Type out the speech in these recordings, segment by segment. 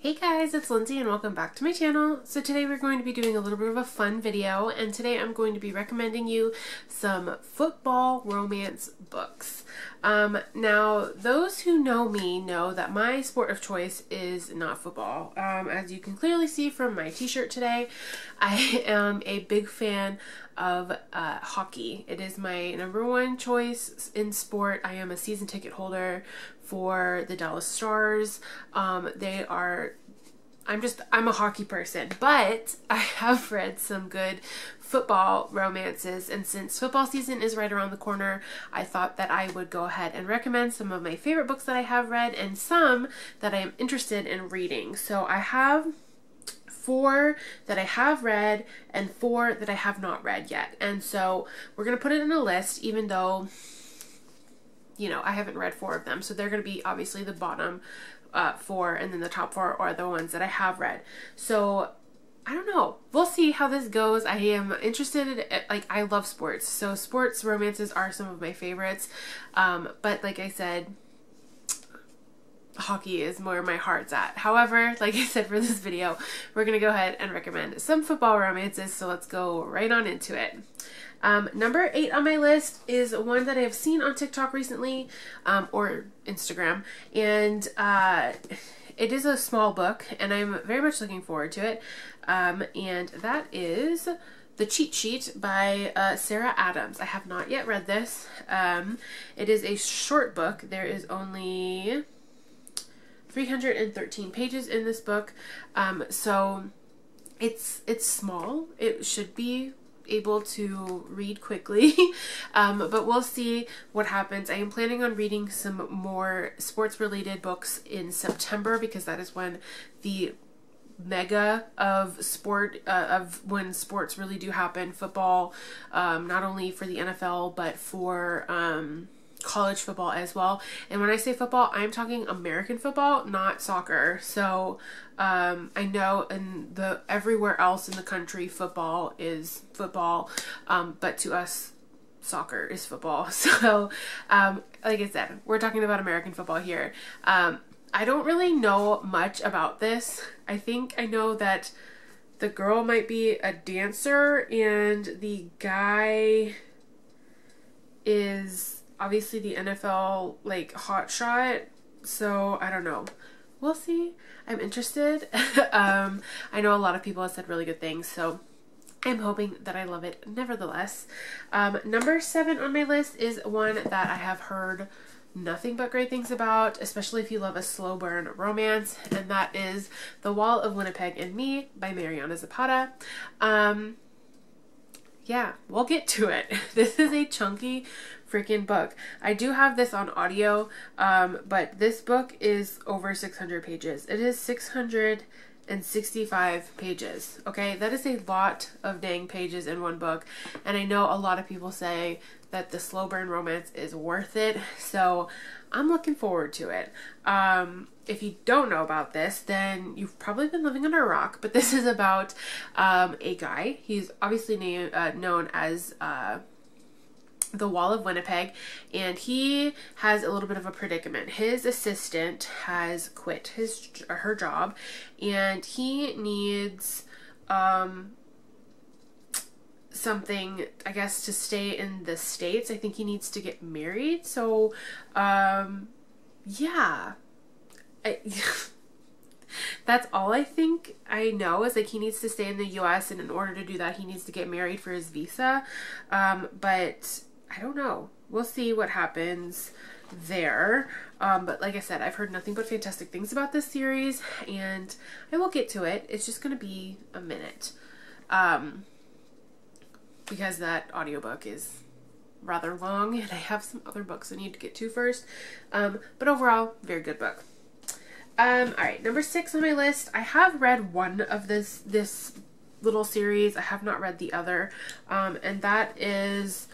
Hey guys, it's Lindsay and welcome back to my channel. So today we're going to be doing a little bit of a fun video, and today I'm going to be recommending you some football romance books. Now those who know me know that my sport of choice is not football. As you can clearly see from my t-shirt today, I am a big fan of hockey. It is my #1 choice in sport. I am a season ticket holder for the Dallas Stars. I'm a hockey person, but I have read some good football romances, and since football season is right around the corner, I thought that I would go ahead and recommend some of my favorite books that I have read and some that I am interested in reading. So I have 4 that I have read and 4 that I have not read yet. And so we're going to put it in a list, even though, you know, I haven't read 4 of them. So they're going to be obviously the bottom 4, and then the top 4 are the ones that I have read. So I don't know. We'll see how this goes. I am interested in, I love sports. So sports romances are some of my favorites. But like I said, hockey is more my heart's at. However, like I said, for this video, we're going to go ahead and recommend some football romances. So let's go right on into it. Number 8 on my list is one that I have seen on TikTok recently, or Instagram, and it is a small book, and I'm very much looking forward to it, and that is The Cheat Sheet by Sarah Adams. I have not yet read this. It is a short book. There is only 313 pages in this book, so it's small. It should be able to read quickly, but we'll see what happens. I am planning on reading some more sports related books in September, because that is when the mega of when sports really do happen. Football, not only for the NFL but for college football as well. And when I say football, I'm talking American football, not soccer. So I know everywhere else in the country football is football, but to us soccer is football. So like I said, we're talking about American football here. I don't really know much about this. I think I know that the girl might be a dancer and the guy is obviously the NFL hot shot. So I don't know. We'll see. I'm interested. I know a lot of people have said really good things, so I'm hoping that I love it nevertheless. Number 7 on my list is one that I have heard nothing but great things about, especially if you love a slow burn romance, and that is The Wall of Winnipeg and Me by Mariana Zapata. Yeah, we'll get to it. This is a chunky freaking book. I do have this on audio, but this book is over 600 pages. It is 665 pages. Okay, that is a lot of dang pages in one book, and I know a lot of people say that the slow burn romance is worth it, so I'm looking forward to it. If you don't know about this, then you've probably been living under a rock, but this is about a guy. He's obviously known as the Wall of Winnipeg, and he has a little bit of a predicament. His assistant has quit her job, and he needs something, I guess, to stay in the States. I think he needs to get married. So yeah, that's all I think I know, is he needs to stay in the US, and in order to do that he needs to get married for his visa. But I don't know. We'll see what happens there. But like I said, I've heard nothing but fantastic things about this series, and I will get to it. It's just going to be a minute, because that audiobook is rather long, and I have some other books I need to get to first. But overall, very good book. Alright, number 6 on my list. I have read one of this little series. I have not read the other, and that is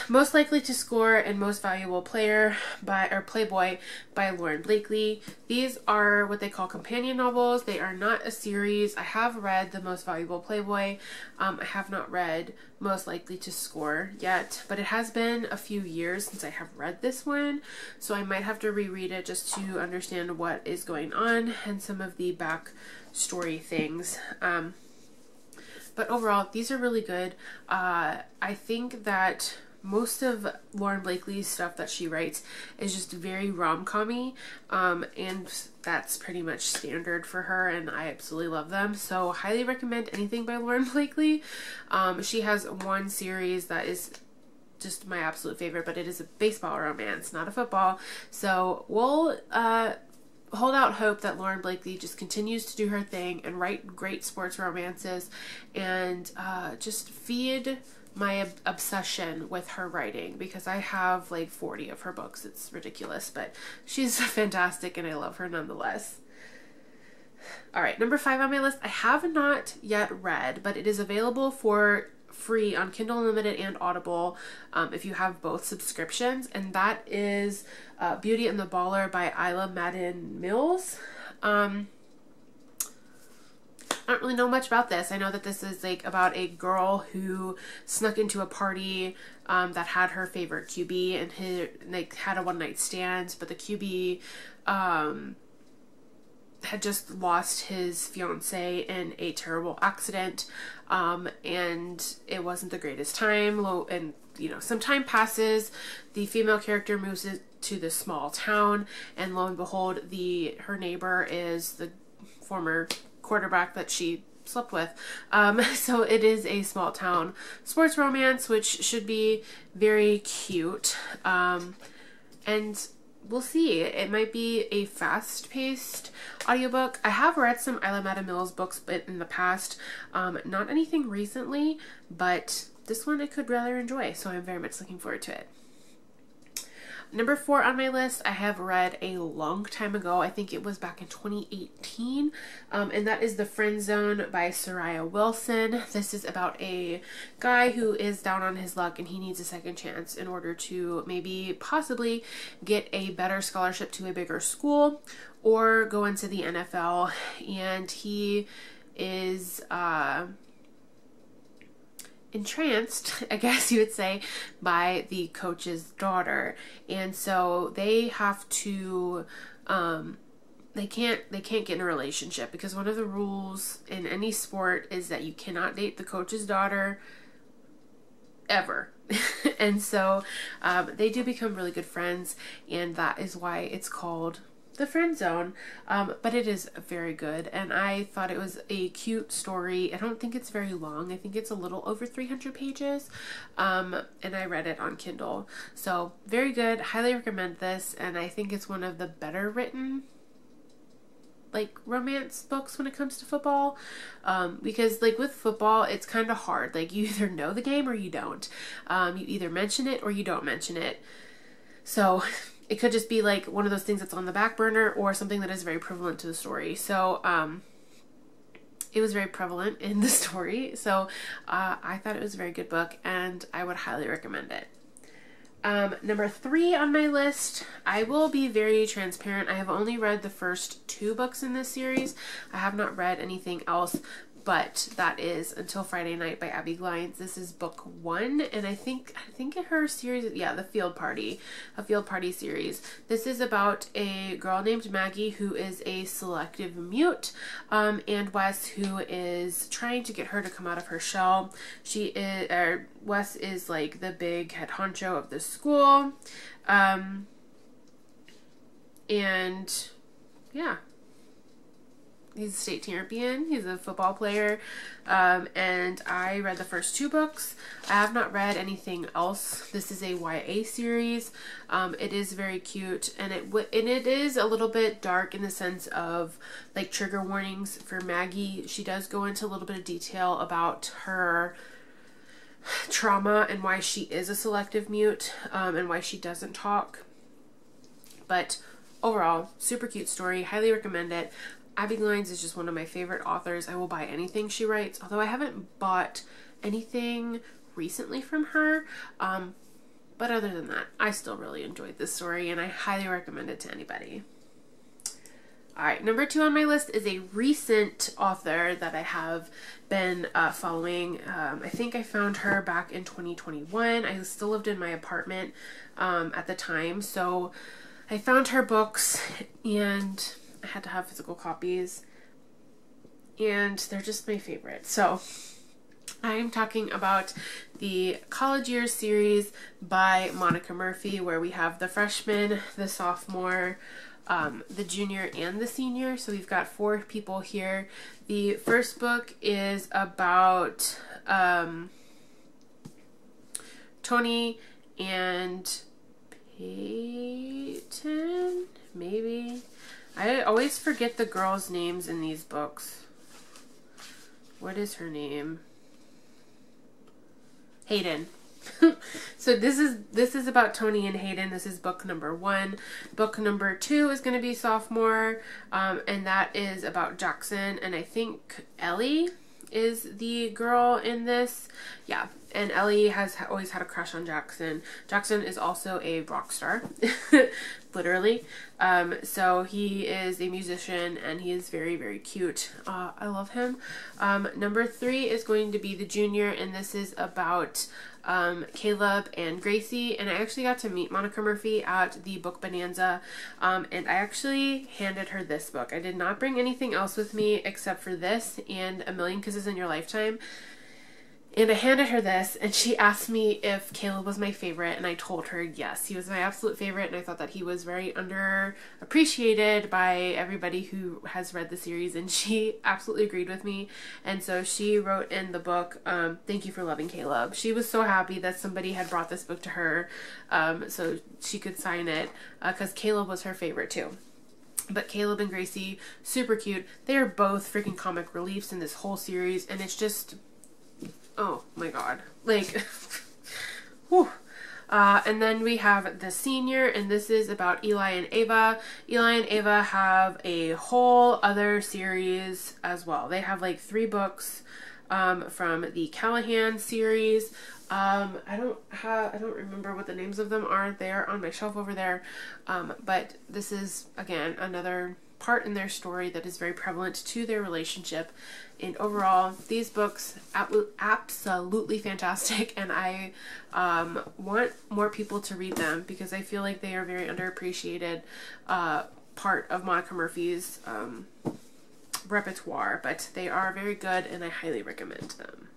Most Likely to Score and Most Valuable Player or Playboy by Lauren Blakely. These are what they call companion novels. They are not a series. I have read The Most Valuable Playboy. I have not read Most Likely to Score yet, but it has been a few years since I have read this one, so I might have to reread it just to understand what is going on and some of the back story things. But overall, these are really good. I think that most of Lauren Blakely's stuff that she writes is just very rom-com-y, and that's pretty much standard for her, and I absolutely love them. So highly recommend anything by Lauren Blakely. She has one series that is just my absolute favorite, but it is a baseball romance, not a football. So we'll hold out hope that Lauren Blakely just continues to do her thing and write great sports romances, and just feed my obsession with her writing, because I have like 40 of her books. It's ridiculous, but she's fantastic and I love her nonetheless. All right, number 5 on my list, I have not yet read, but it is available for free on Kindle Unlimited and Audible if you have both subscriptions, and that is Beauty and the Baller by Isla Madden Mills. I don't really know much about this. I know that this is like about a girl who snuck into a party that had her favorite QB, and like had a one-night stand, but the QB had just lost his fiance in a terrible accident, and it wasn't the greatest time. And you know, some time passes, the female character moves to this small town, and lo and behold, her neighbor is the former quarterback that she slept with. So it is a small town sports romance, which should be very cute. And we'll see. It might be a fast-paced audiobook. I have read some Isla Madden Mills books in the past, not anything recently, but this one I could rather enjoy, so I'm very much looking forward to it. Number 4 on my list, I have read a long time ago. I think it was back in 2018, and that is The Friend Zone by Soraya Wilson. This is about a guy who is down on his luck and he needs a second chance in order to possibly get a better scholarship to a bigger school or go into the NFL, and he is entranced, I guess you would say, by the coach's daughter, and so they have to they can't get in a relationship, because one of the rules in any sport is that you cannot date the coach's daughter ever. And so they do become really good friends, and that is why it's called The Friend Zone, but it is very good, and I thought it was a cute story. I don't think it's very long. I think it's a little over 300 pages, and I read it on Kindle. So very good. Highly recommend this, and I think it's one of the better written like romance books when it comes to football, because like with football it's kind of hard. Like you either know the game or you don't. You either mention it or you don't mention it. So it could just be like one of those things that's on the back burner, or something that is very prevalent to the story. So it was very prevalent in the story. So I thought it was a very good book, and I would highly recommend it. Number 3 on my list, I will be very transparent. I have only read the first 2 books in this series. I have not read anything else, but that is Until Friday Night by Abby Glines. This is book 1, and I think her series, yeah, a Field Party series. This is about a girl named Maggie who is a selective mute, and Wes, who is trying to get her to come out of her shell. Wes is like the big head honcho of the school, and yeah. He's a state champion. He's a football player. And I read the first 2 books. I have not read anything else. This is a YA series. It is very cute, and it is a little bit dark in the sense of like trigger warnings for Maggie. She does go into a little bit of detail about her trauma and why she is a selective mute, and why she doesn't talk. But overall, super cute story. Highly recommend it. Abby Glines is just one of my favorite authors. I will buy anything she writes, although I haven't bought anything recently from her. But other than that, I still really enjoyed this story, and I highly recommend it to anybody. Alright, number 2 on my list is a recent author that I have been following. I think I found her back in 2021. I still lived in my apartment at the time, so I found her books, and I had to have physical copies, and they're just my favorite. So I'm talking about the College Years series by Monica Murphy, where we have the freshman, the sophomore, the junior, and the senior. So we've got 4 people here. The first book is about Tony and Peyton, maybe? I always forget the girls' names in these books. What is her name? Hayden. So this is about Tony and Hayden. This is book number 1. Book number 2 is going to be sophomore, and that is about Jackson, and I think Ellie is the girl in this. Yeah, and Ellie has always had a crush on Jackson. Jackson is also a rock star, literally. So he is a musician, and he is very, very cute. I love him. Number 3 is going to be the junior, and this is about Caleb and Gracie, and I actually got to meet Monica Murphy at the book bonanza, and I actually handed her this book. I did not bring anything else with me except for this and A Million Kisses in Your Lifetime, and I handed her this, and she asked me if Caleb was my favorite, and I told her yes, he was my absolute favorite, and I thought that he was very underappreciated by everybody who has read the series, and she absolutely agreed with me. And so she wrote in the book, thank you for loving Caleb. She was so happy that somebody had brought this book to her, so she could sign it, because Caleb was her favorite too. But Caleb and Gracie, super cute. They are both freaking comic reliefs in this whole series, and it's just, oh my god, like, whew. And then we have the senior, and this is about Eli and Ava. Eli and Ava have a whole other series as well. They have like 3 books from the Callahan series. I don't remember what the names of them are. They're on my shelf over there. But this is, again, another part in their story that is very prevalent to their relationship. And overall, these books absolutely fantastic, and I want more people to read them because I feel like they are very underappreciated part of Monica Murphy's repertoire, but they are very good, and I highly recommend them.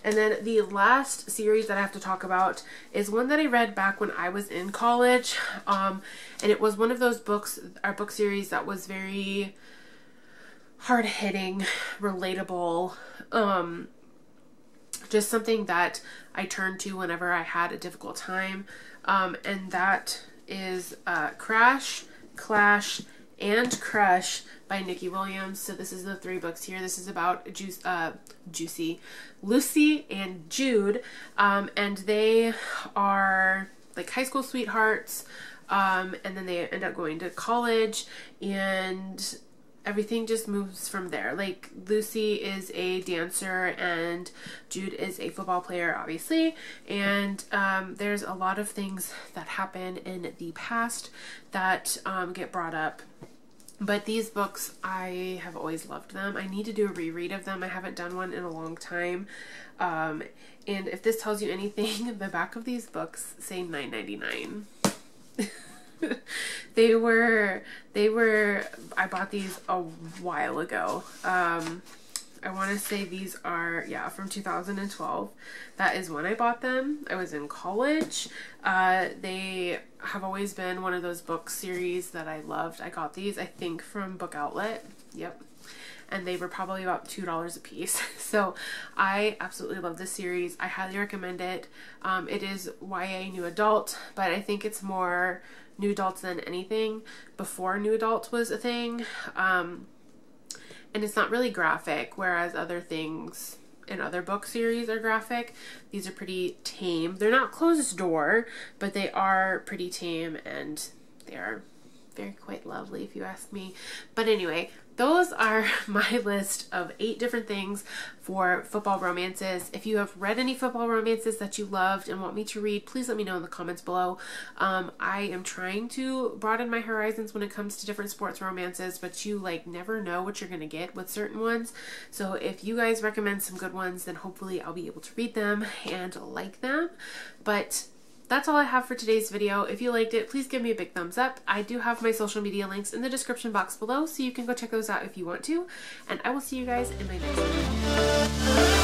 And then the last series that I have to talk about is one that I read back when I was in college, and it was one of those books, our book series that was very hard-hitting, relatable, just something that I turned to whenever I had a difficult time, and that is Crash, Clash, and Crush by Nikki Williams. So this is the 3 books here. This is about Lucy and Jude, and they are like high school sweethearts, and then they end up going to college, and everything just moves from there. Like, Lucy is a dancer and Jude is a football player, obviously, and there's a lot of things that happen in the past that get brought up. But these books, I have always loved them. I need to do a reread of them. I haven't done one in a long time. And if this tells you anything, the back of these books say $9.99. I bought these a while ago. I want to say these are, yeah, from 2012. That is when I bought them. I was in college. They have always been one of those book series that I loved. I got these, I think, from Book Outlet. Yep. And they were probably about $2 a piece. So I absolutely love this series. I highly recommend it. It is YA New Adult, but I think it's more New Adult than anything. Before New Adult was a thing. And it's not really graphic, whereas other things in other book series are graphic. These are pretty tame. They're not closed door, but they are pretty tame, and they are very quite lovely if you ask me. But anyway, those are my list of 8 different things for football romances. If you have read any football romances that you loved and want me to read, please let me know in the comments below. I am trying to broaden my horizons when it comes to different sports romances, but you like never know what you're gonna get with certain ones. So if you guys recommend some good ones, then hopefully I'll be able to read them and like them. But that's all I have for today's video. If you liked it, please give me a big thumbs up. I do have my social media links in the description box below, so you can go check those out if you want to. And I will see you guys in my next video.